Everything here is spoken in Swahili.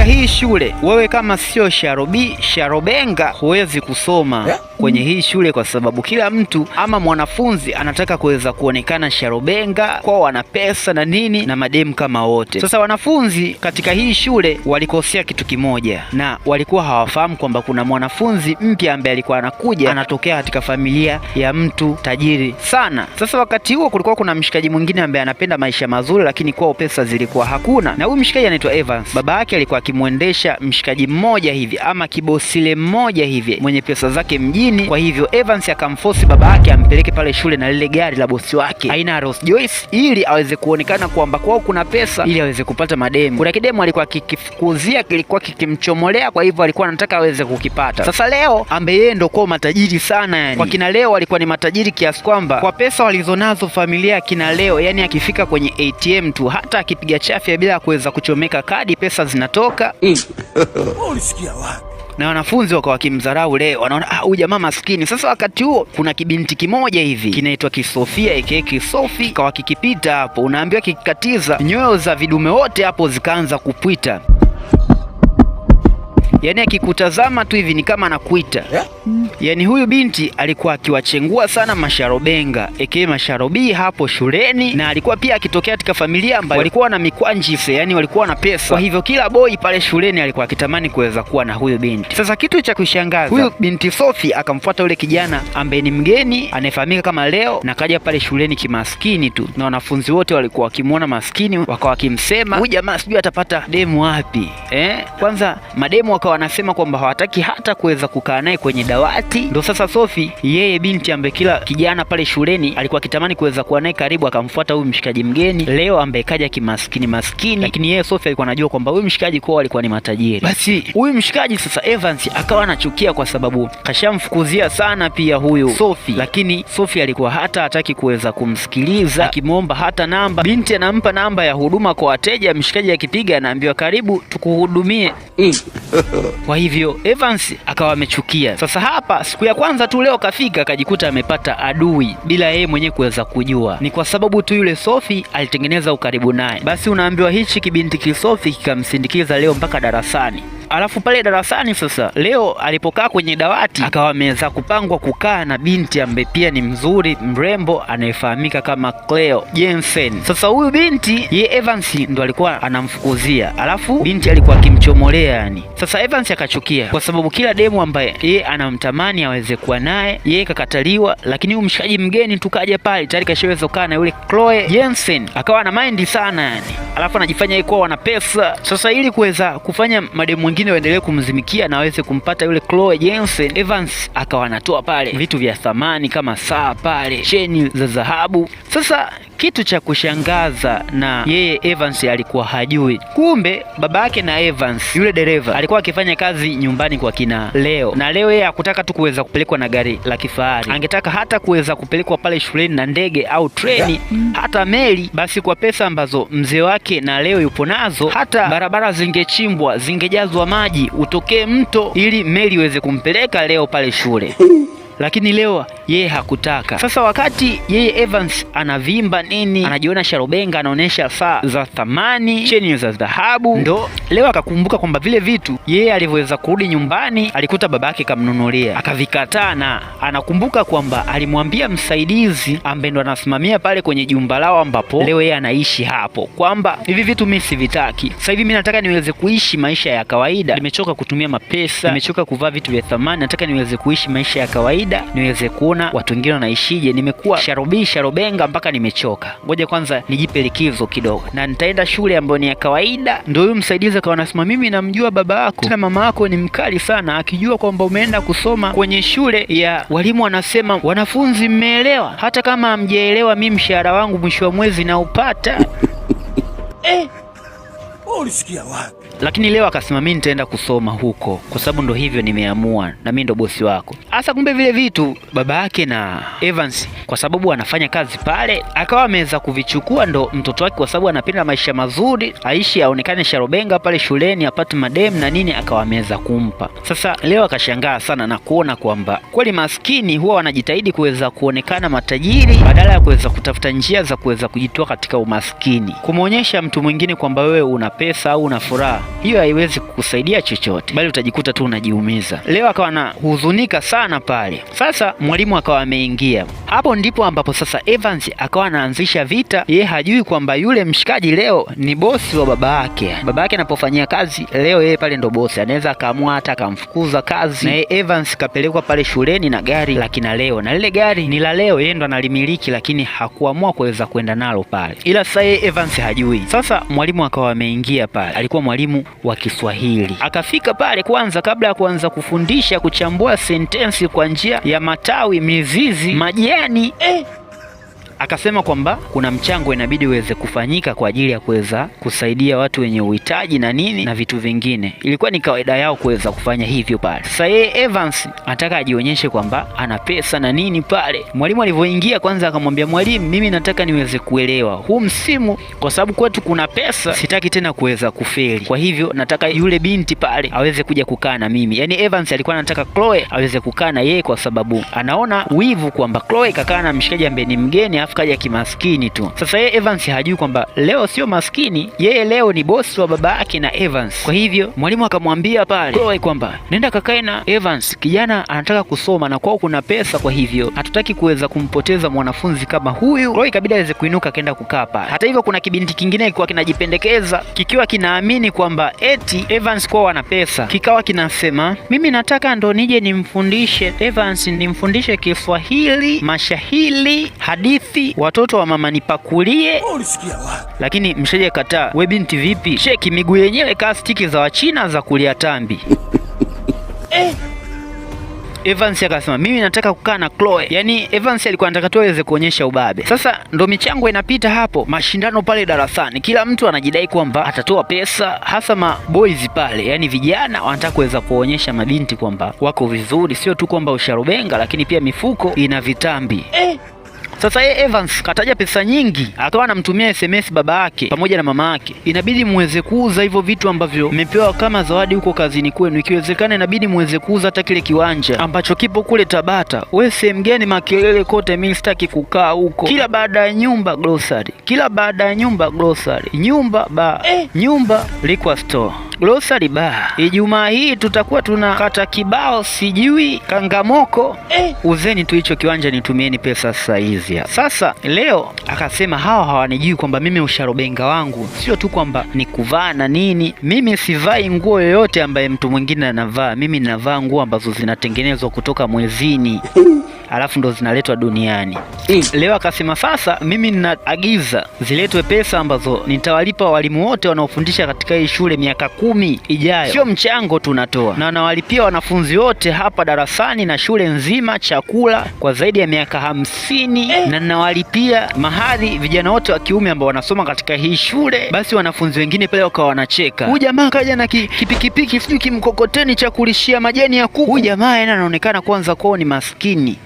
katika hii shule wewe kama sio sharobenga huwezi kusoma kwenye hii shule, kwa sababu kila mtu ama mwanafunzi anataka kuweza kuonekana sharobenga, kwa wana pesa na nini na mademu kama wote. Sasa wanafunzi katika hii shule walikosea kitu kimoja, na walikuwa hawafahamu kwamba kuna mwanafunzi mpya ambaye alikuwa anakuja, anatokea katika familia ya mtu tajiri sana. Sasa wakati huo kulikuwa kuna mshikaji mwingine ambaye anapenda maisha mazuri, lakini kwao pesa zilikuwa hakuna, na huyu mshikaji anaitwa Evans. Baba yake alikuwa akimwendesha mshikaji mmoja hivi ama kibosile mmoja hivi mwenye pesa zake mjini. Kwa hivyo Evans akamforce baba yake ampeleke pale shule na lile gari la bosi wake aina ya Rolls Royce, ili aweze kuonekana kwamba kwao kuna pesa, ili aweze kupata mademu. Kuna kidemu alikuwa kikifukuzia, kilikuwa kikimchomolea, kwa hivyo alikuwa anataka aweze kukipata. Sasa Leo ambaye yeye ndio kwa matajiri sana, yani kwa kina Leo walikuwa ni matajiri kiasi kwamba kwa pesa walizonazo familia ya kina Leo, yani akifika kwenye ATM tu, hata akipiga chafya bila kuweza kuchomeka kadi, pesa zinatoka. Ulisikia wapi? Na wanafunzi wakawa wakimdharau Leo, wanaona huyu jamaa maskini. Sasa wakati huo kuna kibinti kimoja hivi kinaitwa Kisofia aka Kisofi, kawa kikipita hapo, unaambiwa kikikatiza nyoyo za vidume wote hapo zikaanza kupwita. Yani akikutazama tu hivi ni kama anakuita. Yani huyu binti alikuwa akiwachengua sana masharobenga aka masharobi hapo shuleni, na alikuwa pia akitokea katika familia ambayo walikuwa na mikwanjise, yani walikuwa na pesa. Kwa hivyo kila boy pale shuleni alikuwa akitamani kuweza kuwa na huyu binti. Sasa kitu cha kushangaza, huyu binti Sophie akamfuata yule kijana ambaye ni mgeni anayefahamika kama Leo, na kaja pale shuleni kimaskini tu, na wanafunzi wote walikuwa wakimuona maskini, wakawa wakimsema huyu jamaa sijui atapata demu wapi. Kwanza mademu wakawa wanasema kwamba hawataki hata kuweza kukaa naye kwenye dawati. Ndio sasa Sophie, yeye binti ambaye kila kijana pale shuleni alikuwa akitamani kuweza kuwa naye karibu, akamfuata huyu mshikaji mgeni Leo ambaye kaja kimaskini, lakini yeye Sophie alikuwa anajua kwamba huyu mshikaji kwao alikuwa ni matajiri. Basi huyu mshikaji sasa Evans akawa anachukia kwa sababu kashamfukuzia sana pia huyu Sophie, lakini Sophie alikuwa hata hataki kuweza kumsikiliza, akimwomba hata namba. Binti anampa namba ya huduma kwa wateja, mshikaji akipiga anaambiwa karibu tukuhudumie. Kwa hivyo Evans akawa amechukia. Sasa hapa siku ya kwanza tu Leo kafika akajikuta amepata adui bila yeye mwenyewe kuweza kujua. Ni kwa sababu tu yule Sophie alitengeneza ukaribu naye. Basi unaambiwa hichi kibinti Kisophie kikamsindikiza Leo mpaka darasani. Alafu pale darasani sasa Leo alipokaa kwenye dawati akawa ameweza kupangwa kukaa na binti ambaye pia ni mzuri mrembo anayefahamika kama Cleo Jensen. Sasa huyu binti ye Evans ndo alikuwa anamfukuzia, alafu binti alikuwa akimchomolea yani. Sasa Evans akachukia kwa sababu kila demu ambaye ye anamtamani aweze kuwa naye ye kakataliwa, lakini huyu mshikaji mgeni tukaja pale tayari kashaweza kukaa na yule Chloe Jensen, akawa na mind sana yani. Alafu anajifanya yeye kwa wana pesa. Sasa ili kuweza kufanya mademu wengine waendelee kumzimikia na aweze kumpata yule Chloe Jensen, Evans akawa anatoa pale vitu vya thamani kama saa pale, cheni za dhahabu. Sasa kitu cha kushangaza, na yeye Evans alikuwa hajui, kumbe baba yake na Evans yule dereva alikuwa akifanya kazi nyumbani kwa kina Leo, na Leo yeye hakutaka tu kuweza kupelekwa na gari la kifahari, angetaka hata kuweza kupelekwa pale shuleni na ndege au treni, hata meli. Basi kwa pesa ambazo mzee wake na Leo yupo nazo, hata barabara zingechimbwa, zingejazwa maji, utokee mto ili meli iweze kumpeleka Leo pale shule. Lakini Leo yeye hakutaka. Sasa wakati yeye Evans anavimba nini, anajiona sharobenga, anaonesha saa za thamani, cheni za dhahabu, ndo Leo akakumbuka kwamba vile vitu yeye alivyoweza kurudi nyumbani alikuta babake kamnunulia, akavikataa. Na anakumbuka kwamba alimwambia msaidizi ambaye ndo anasimamia pale kwenye jumba lao ambapo Leo yeye anaishi hapo, kwamba hivi vitu mimi sivitaki. Sasa hivi mimi nataka niweze kuishi maisha ya kawaida, nimechoka kutumia mapesa, nimechoka kuvaa vitu vya thamani, nataka niweze kuishi maisha ya kawaida, niweze kuona watu wengine wanaishije. Nimekuwa sharobenga mpaka nimechoka, ngoja kwanza nijipe likizo kidogo, na nitaenda shule ambayo ni ya kawaida. Ndio huyu msaidizi akawa anasema, mimi namjua baba yako, tena mama yako ni mkali sana, akijua kwamba umeenda kusoma kwenye shule ya walimu wanasema wanafunzi mmeelewa, hata kama hamjaelewa mimi mshahara wangu mwisho wa mwezi naupata. Ulisikia wapi? Lakini Leo akasema mimi nitaenda kusoma huko kwa sababu ndo hivyo nimeamua, na mimi ndo bosi wako. Asa kumbe vile vitu baba yake na Evans kwa sababu anafanya kazi pale akawa ameweza kuvichukua, ndo mtoto wake kwa sababu anapenda maisha mazuri, aishi aonekane sharobenga pale shuleni, apate madem na nini, akawa ameweza kumpa. Sasa Leo akashangaa sana na kuona kwamba kweli maskini huwa wanajitahidi kuweza kuonekana matajiri badala ya kuweza kutafuta njia za kuweza kujitoa katika umaskini, kumuonyesha mtu mwingine kwamba wewe una pesa au una furaha, hiyo haiwezi kukusaidia chochote, bali utajikuta tu unajiumiza. Leo akawa anahuzunika sana pale. Sasa mwalimu akawa ameingia hapo, ndipo ambapo sasa Evans akawa anaanzisha vita. Yeye hajui kwamba yule mshikaji leo ni bosi wa baba yake. Baba yake anapofanyia kazi leo, yeye pale ndo bosi, anaweza akaamua hata akamfukuza kazi. Na Evans kapelekwa pale shuleni na gari la kina Leo, na lile gari ni la Leo, yeye ndo analimiliki, lakini hakuamua kuweza kwenda nalo pale, ila sasa Evans hajui. Sasa mwalimu akawa ameingia pale, alikuwa mwalimu wa Kiswahili. Akafika pale kwanza, kabla ya kuanza kufundisha kuchambua sentensi kwa njia ya matawi, mizizi, majani, akasema kwamba kuna mchango inabidi uweze kufanyika kwa ajili ya kuweza kusaidia watu wenye uhitaji na nini na vitu vingine. Ilikuwa ni kawaida yao kuweza kufanya hivyo pale. Sasa yeye Evans anataka ajionyeshe kwamba ana pesa na nini pale. Mwalimu alivyoingia kwanza akamwambia, mwalimu, mimi nataka niweze kuelewa huu msimu, kwa sababu kwetu kuna pesa, sitaki tena kuweza kufeli. Kwa hivyo nataka yule binti pale aweze kuja kukaa na mimi. Yaani Evans alikuwa anataka Chloe aweze kukaa na yeye, kwa sababu anaona wivu kwamba Chloe kakaa na mshikaji ambaye ni mgeni kaja kimaskini tu. Sasa yeye Evans hajui kwamba Leo sio maskini, yeye Leo ni bosi wa baba yake na Evans. Kwa hivyo mwalimu akamwambia pale Chloe kwamba nenda kakae na Evans, kijana anataka kusoma na kwao kuna pesa, kwa hivyo hatutaki kuweza kumpoteza mwanafunzi kama huyu. Chloe kabida aweze kuinuka akaenda kukaa pale. Hata hivyo kuna kibinti kingine kilikuwa kinajipendekeza, kikiwa kinaamini kwamba eti Evans kwao ana pesa, kikawa kinasema, mimi nataka ndo nije nimfundishe Evans, nimfundishe Kiswahili, mashahiri, hadithi, watoto wa mama nipakulie. Ulisikia wapi? Lakini mshaje kataa. We binti vipi? Cheki miguu yenyewe kaa stiki za Wachina za kulia tambi. Evans akasema mimi nataka kukaa na Chloe. Yaani Evans alikuwa anataka tu aweze kuonyesha ubabe. Sasa ndo michango inapita hapo, mashindano pale darasani, kila mtu anajidai kwamba atatoa pesa, hasa maboys pale, yaani vijana wanataka kuweza kuonyesha mabinti kwamba wako vizuri, sio tu kwamba usharubenga, lakini pia mifuko ina vitambi. Sasa yeye Evans kataja pesa nyingi, akawa anamtumia SMS baba yake pamoja na mama yake, inabidi muweze kuuza hivyo vitu ambavyo mmepewa kama zawadi huko kazini kwenu. Ikiwezekana inabidi muweze kuuza hata kile kiwanja ambacho kipo kule Tabata. We sehemu gani makelele kote, mimi sitaki kukaa huko. Kila baada ya nyumba grocery, kila baada ya nyumba grocery, nyumba ba, nyumba liquor store, grocery bar. Ijumaa hii tutakuwa tunakata kibao sijui kangamoko. Uzeni tu hicho kiwanja, nitumieni pesa sasa hizi. Sasa Leo akasema hawa hawanijui kwamba mimi usharobenga wangu sio tu kwamba ni kuvaa na nini. Mimi sivai nguo yoyote ambaye mtu mwingine anavaa. Mimi ninavaa nguo ambazo zinatengenezwa kutoka mwezini alafu ndo zinaletwa duniani. Leo akasema sasa mimi ninaagiza ziletwe pesa ambazo nitawalipa walimu wote wanaofundisha katika hii shule miaka 10 ijayo. Sio mchango tunatoa, na nawalipia wanafunzi wote hapa darasani na shule nzima chakula kwa zaidi ya miaka 50, na nawalipia mahari vijana wote wa kiume ambao wanasoma katika hii shule. Basi wanafunzi wengine pale wakawa wanacheka, huyu jamaa kaja na kipikipiki sijui kimkokoteni cha kulishia majani ya kuku. Huyu jamaa anaonekana kwanza kwao ni maskini.